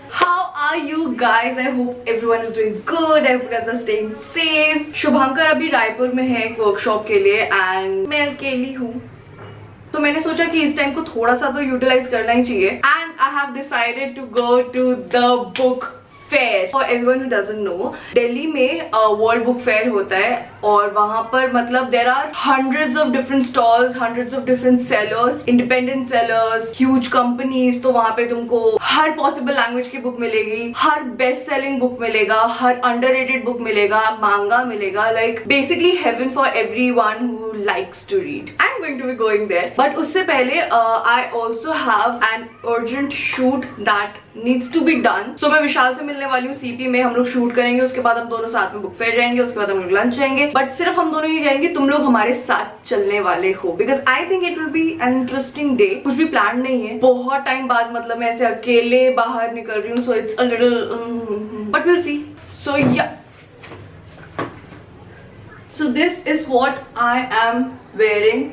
How are you guys? I hope everyone is doing good. I hope you guys are staying safe. शुभंकर अभी रायपुर में है एक workshop के लिए एंड मैं अकेली हूँ, तो मैंने सोचा कि इस टाइम को थोड़ा सा तो यूटिलाइज करना ही चाहिए and I have decided to go to the book fair. For everyone who doesn't know, Delhi में वर्ल्ड बुक फेयर होता है और वहां पर मतलब there are hundreds of different stalls, hundreds of different sellers, independent sellers, huge companies. तो वहां पे तुमको हर पॉसिबल लैंग्वेज की बुक मिलेगी, हर बेस्ट सेलिंग बुक मिलेगा, हर अंडररेटेड बुक मिलेगा, मांगा मिलेगा. Like basically heaven for everyone who likes to read. I am going to be going there, but उससे पहले I also have an urgent shoot that needs to be done. So मैं विशाल से मिलने वाली हूँ CP में. हम लोग शूट करेंगे, उसके बाद हम दोनों साथ में बुक फेयर जाएंगे, उसके बाद हम लोग लंच जाएंगे. बट सिर्फ हम दोनों ही जाएंगे, तुम लोग हमारे साथ चलने वाले हो because I think it will be an interesting day. कुछ भी प्लान नहीं है, बहुत टाइम बाद मतलब मैं ऐसे अकेले बाहर निकल रही हूँ. So it's a little but will see. So yeah, so this is what I am wearing.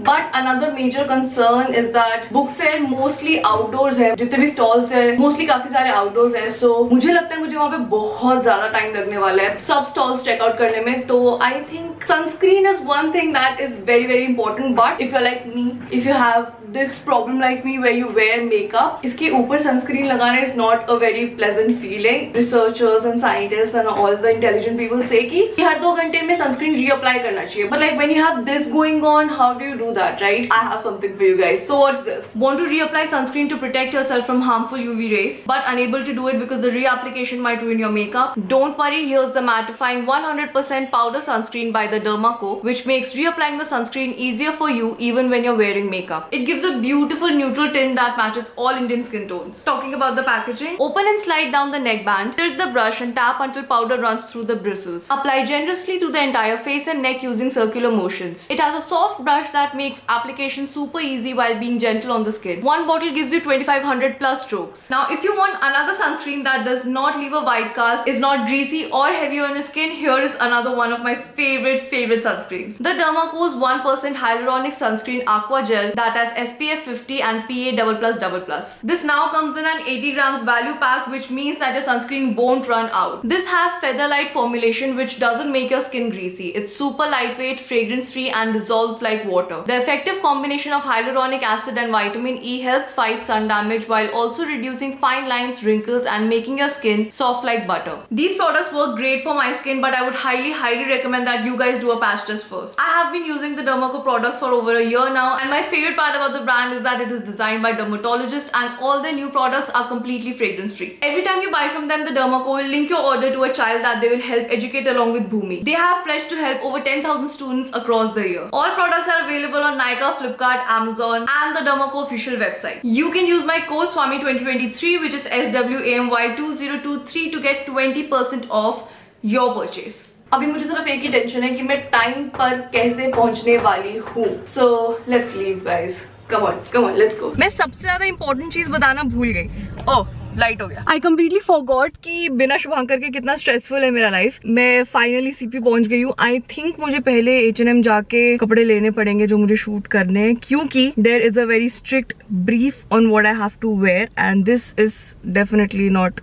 But another major concern is that book fair mostly outdoors है. जितने भी stalls है mostly काफी सारे outdoors है. So मुझे लगता है मुझे वहाँ पे बहुत ज्यादा टाइम लगने वाला है सब stalls check out करने में. तो I think sunscreen is one thing that is very very important. But if you're like me, if you have this problem like me where you wear makeup, इसके ऊपर sunscreen लगाना is not a very pleasant feeling. Researchers and scientists and all the intelligent people say कि हर 2 घंटे में sunscreen reapply करना चाहिए. But like when you have this going on, how do you do that, right? I have something for you guys. So what's this? Want to reapply sunscreen to protect yourself from harmful UV rays, but unable to do it because the reapplication might ruin your makeup? Don't worry, here's the mattifying 100% powder sunscreen by the Dermaco, which makes reapplying the sunscreen easier for you even when you're wearing makeup. It gives a beautiful neutral tint that matches all Indian skin tones. Talking about the packaging, open and slide down the neckband, tilt the brush and tap until powder runs through the bristles. Apply generously to the entire face and neck using circular motions. It has a soft brush that makes application super easy while being gentle on the skin. One bottle gives you 2500 plus strokes. Now if you want another sunscreen that does not leave a white cast, is not greasy or heavy on your skin, here is another one of my favorite sunscreens. The Dermaco's 1% hyaluronic sunscreen aqua gel that has SPF 50 and PA++++. This now comes in an 80 grams value pack, which means that your sunscreen won't run out. This has feather light formulation which doesn't make your skin greasy. It's super lightweight, fragrance free and dissolves like water. The effective combination of hyaluronic acid and vitamin E helps fight sun damage while also reducing fine lines, wrinkles and making your skin soft like butter. These products work great for my skin, but I would highly recommend that you guys do a patch test first. I have been using the Dermaco products for over a year now, and my favorite part about the brand is that it is designed by dermatologists and all their new products are completely fragrance free. Every time you buy from them, the Dermaco will link your order to a child that they will help educate along with Bhumi. They have pledged to help over 10,000 students across the year. All products are available on Nykaa, Flipkart, Amazon and the Dermaco official website. You can use my code SWAMI2023 which is SWAMY2023 to get 20% off your purchase. अभी मुझे सिर्फ एक ही tension है कि मैं time पर कैसे पहुंचने वाली हूँ. So let's leave guys. Come on, let's go. मैं सबसे ज्यादा इंपॉर्टेंट चीज बताना भूल गई. ओह, लाइट हो गया. आई कम्प्लीटली फॉरगॉट कि बिना शुभंकर के कितना स्ट्रेसफुल है मेरा लाइफ. मैं फाइनली सीपी पहुंच गई हूँ. आई थिंक मुझे पहले H&M जाके कपड़े लेने पड़ेंगे जो मुझे शूट करने हैं, क्योंकि there is a very strict brief on what I have to wear and this is definitely not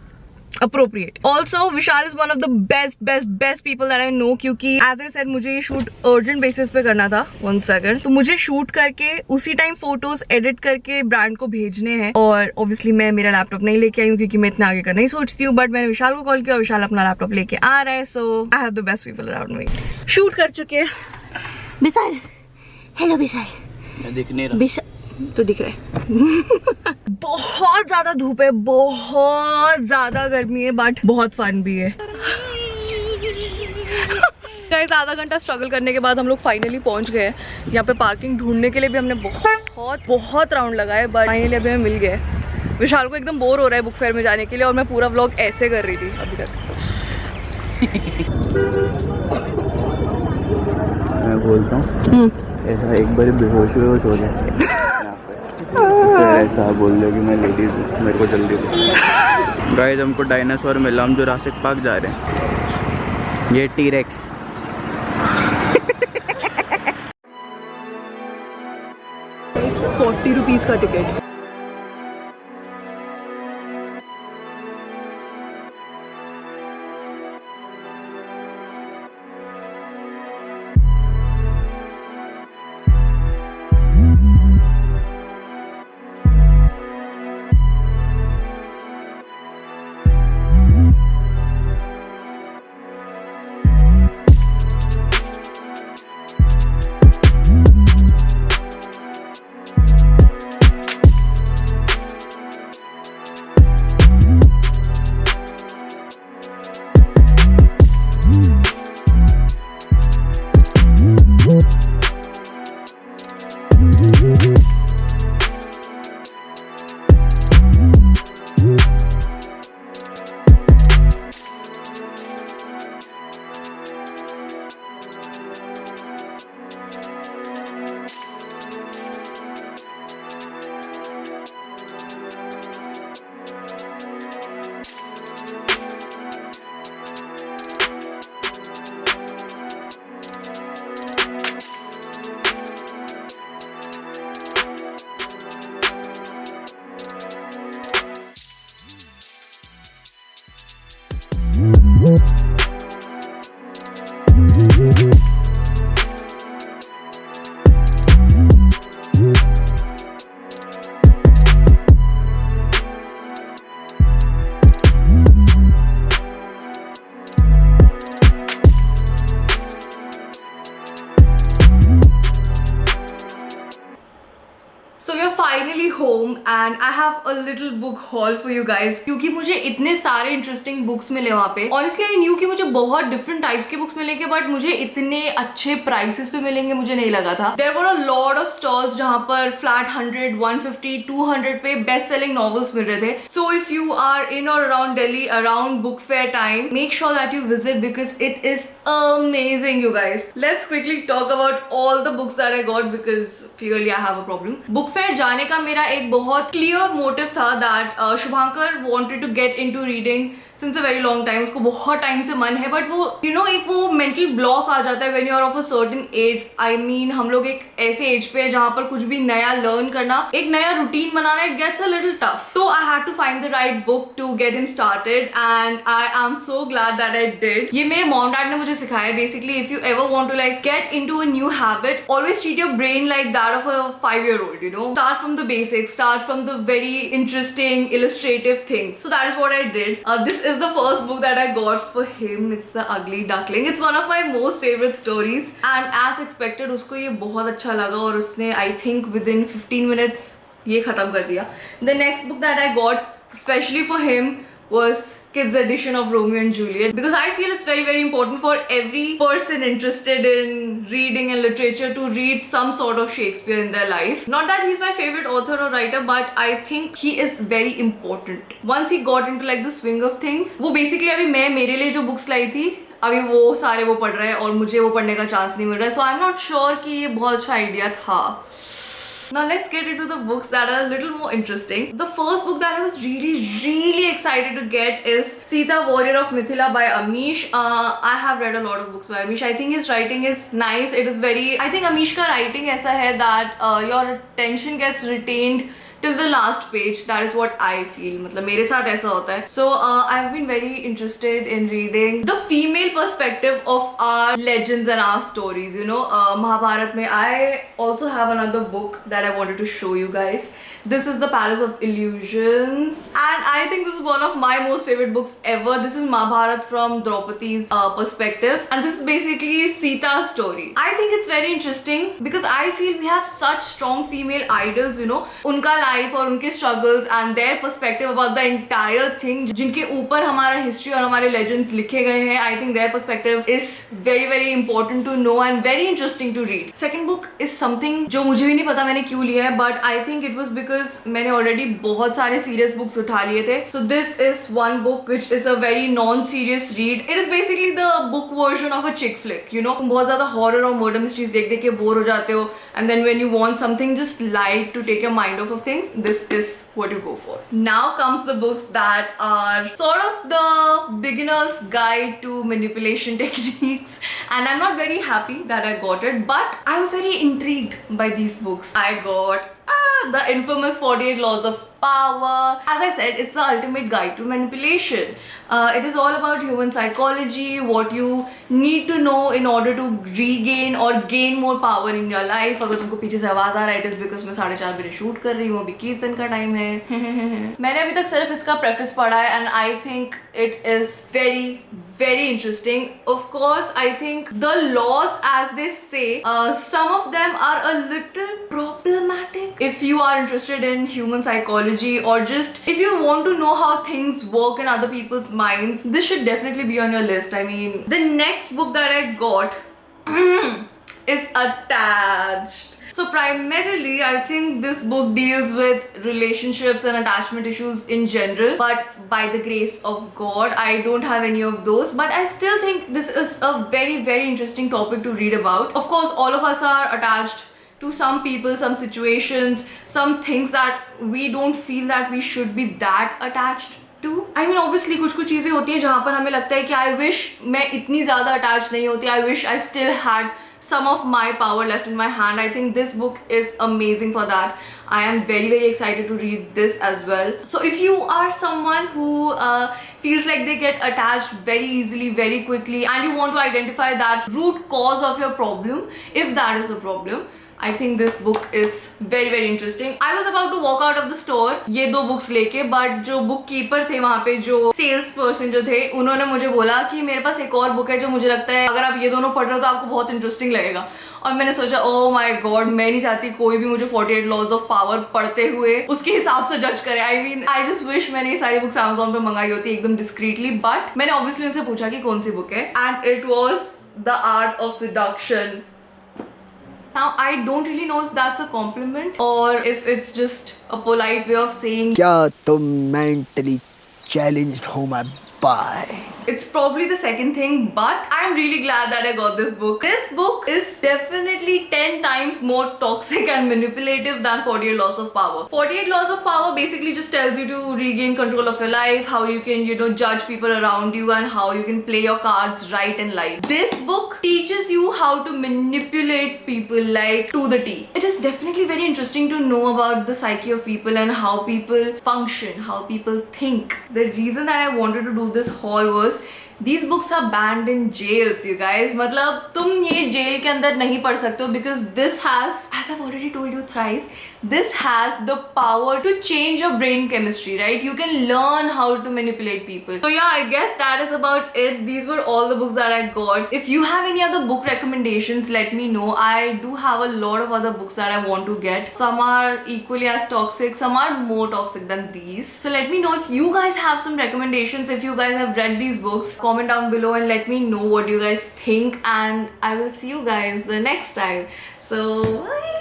appropriate. Also, Vishal is one of the best people that I know, क्योंकि as I said मुझे ये shoot urgent basis पे करना था. 1 second. तो मुझे shoot करके उसी टाइम फोटोज एडिट करके ब्रांड को भेजने हैं और obviously मैं मेरा लैपटॉप नहीं लेके आई हूँ क्योंकि मैं इतना आगे का नहीं सोचती हूँ. बट मैंने विशाल को कॉल किया और विशाल अपना लैपटॉप लेके आ रहा है. So I have the best people around me. Shoot कर चुके हैं. विशाल, हेलो विशाल. मैं दिख नहीं रहा. तो दिख रहा है. बहुत ज्यादा धूप है, बहुत ज्यादा गर्मी है, बट बहुत फन भी है. गाइस, आधा घंटा स्ट्रगल करने के बाद हम लोग फाइनली पहुंच गए. यहाँ पे पार्किंग ढूंढने के लिए भी हमने बहुत राउंड लगाए, बट फाइनली अभी हमें मिल गए. विशाल को एकदम बोर हो रहा है बुक फेयर में जाने के लिए और मैं पूरा व्लॉग ऐसे कर रही थी अभी तक. मैं बोलता हूँ ऐसा एक बार बेहोश हो जाए ऐसा बोल दे कि मैं लेडीज हूँ, मेरे को जल्दी दो. गाइस, हमको डायनासोर मिला, हम जुरासिक पार्क जा रहे हैं. ये टी-रेक्स. 40 रुपीज़ का ticket. and I have a little book haul for you guys क्योंकि मुझे इतने सारे interesting books मिले वहाँ पे. Honestly I knew कि मुझे बहुत different types के books मिलेंगे but मुझे इतने अच्छे prices पे मिलेंगे मुझे नहीं लगा था. There were a lot of stalls जहाँ पर flat 100, 150, 200 पे best selling novels मिल रहे थे. So if you are in or around Delhi around book fair time, make sure that you visit because it is amazing you guys. Let's quickly talk about all the books that I got because clearly I have a problem. Book fair जाने का मेरा एक बहुत clear motive था that Shubhankar wanted to get into reading since a very long time. उसको बहुत time से मन है but वो you know एक वो mental block आ जाता है when you are of a certain age. I mean हम लोग एक ऐसे age पे है जहाँ पर कुछ भी नया learn करना, एक नया routine banana it gets a little tough. So I had to find the right book to get him started and I am so glad that I did. ये मेरे mom dad ने मुझे सिखाया. Basically if you ever want to like get into a new habit, always treat your brain like that of a 5-year-old, you know. Start from the basics, start from the very interesting illustrative things. So that is what I did. This is the first book that I got for him. It's The Ugly Duckling. It's one of my most favorite stories and as expected उसको ये बहुत अच्छा लगा और उसने I think within 15 minutes ये खत्म कर दिया. The next book that I got especially for him was kids edition of Romeo and Juliet because I feel it's very important for every person interested in reading and literature to read some sort of Shakespeare in their life. Not that he's my favorite author or writer but I think he is very important. Once he got into like the swing of things, वो basically अभी मैं मेरे लिए जो books लाई थी अभी वो सारे वो पढ़ रहे हैं और मुझे वो पढ़ने का चांस नहीं मिल रहा है. So I'm not sure कि ये बहुत अच्छा आइडिया था. Now let's get into the books that are a little more interesting. The first book that I was really excited to get is Sita Warrior of Mithila by Amish. I have read a lot of books by Amish. I think his writing is nice. It is very, I think Amish का writing ऐसा है that your attention gets retained till the last page. That is what I feel. मतलब मेरे साथ ऐसा होता है. So I've been very interested in reading the female perspective of our legends and our stories. You know, Mahabharat में I also have another book that I wanted to show you guys. This is The Palace of Illusions and I think this is one of my most favorite books ever. This is Mahabharat from Draupadi's perspective and this is basically Sita's story. I think it's very interesting because I feel we have such strong female idols, you know, उनका life और उनके struggles and their perspective about the entire thing जिनके ऊपर हमारा history और हमारे legends लिखे गए हैं. I think their perspective is very important to know and very interesting to read. Second book is something जो मुझे भी नहीं पता मैंने क्यों लिया है but I think it was because मैंने already बहुत सारे serious books उठा लिए थे. So this is one book which is a very non-serious read. It is basically the book version of a chick flick. You know, तुम बहुत ज़्यादा horror और murder mysteries देख के बोर हो जाते हो and then when you want something just light to take your mind off of things, this is what you go for. Now comes the books that are sort of the beginner's guide to manipulation techniques and I'm not very happy that I got it but I was very intrigued by these books. I got the infamous 48 Laws of Power. As I said, it's the ultimate guide to manipulation. It is all about human psychology, what you need to know in order to regain or gain more power in your life. अगर तुमको पीछे से आवाज आ रहा है, it is because मैं 4:30 बजे shoot कर रही हूँ, अभी कीर्तन का टाइम है. मैंने अभी तक सिर्फ इसका प्रेफेस पढ़ा है and I think it is very interesting. Of course, I think the laws, as they say, some of them are a little problematic. If you are interested in human psychology or just if you want to know how things work in other people's minds, this should definitely be on your list. I mean, the next book that I got is Attached. So primarily, I think this book deals with relationships and attachment issues in general, but by the grace of God, I don't have any of those, but I still think this is a very interesting topic to read about. Of course, all of us are attached to some people, some situations, some things that we don't feel that we should be that attached to. I mean, obviously कुछ चीज़ें होती हैं जहाँ पर हमें लगता है कि I wish मैं इतनी ज़्यादा attached नहीं होती. I wish I still had some of my power left in my hand. I think this book is amazing for that. I am very excited to read this as well. So if you are someone who feels like they get attached very easily, very quickly, and you want to identify that root cause of your problem, if that is a problem, I think this book is very very interesting. I was about to walk out of the store ये 2 books लेके, but जो book keeper थे वहाँ पे, जो sales person जो थे, उन्होंने मुझे बोला कि मेरे पास एक और book है जो मुझे लगता है अगर आप ये दोनों पढ़ रहे हो तो आपको बहुत इंटरेस्टिंग लगेगा. और मैंने सोचा ओ माय गॉड, मैं नहीं चाहती कोई भी मुझे 48 लॉज ऑफ पावर पढ़ते हुए उसके हिसाब से जज करे. आई जस्ट विश मैंने ये सारी बुक्स Amazon पे मंगाई होती एकदम डिस्क्रीटली. बट मैंने ऑब्वियसली उनसे पूछा कि कौन सी बुक है, and it was the art of seduction. Now I don't really know if that's a compliment or if it's just a polite way of saying क्या तुम mentally challenged हो my boy? It's probably the second thing, but I'm really glad that I got this book. This book is definitely 10 times more toxic and manipulative than 48 Laws of Power. 48 Laws of Power basically just tells you to regain control of your life, how you can, judge people around you and how you can play your cards right in life. This book teaches you how to manipulate people like to the T. It is definitely very interesting to know about the psyche of people and how people function, how people think. The reason that I wanted to do this haul was these books are banned in jails, you guys. मतलब तुम ये jail के अंदर नहीं पढ़ सकते हो because this has, as I've already told you thrice, this has the power to change your brain chemistry, right? You can learn how to manipulate people. So yeah, I guess that is about it. These were all the books that I got. If you have any other book recommendations, let me know. I do have a lot of other books that I want to get. Some are equally as toxic, some are more toxic than these. So let me know if you guys have some recommendations, if you guys have read these books. Comment down below and let me know what you guys think, and I will see you guys the next time. So bye.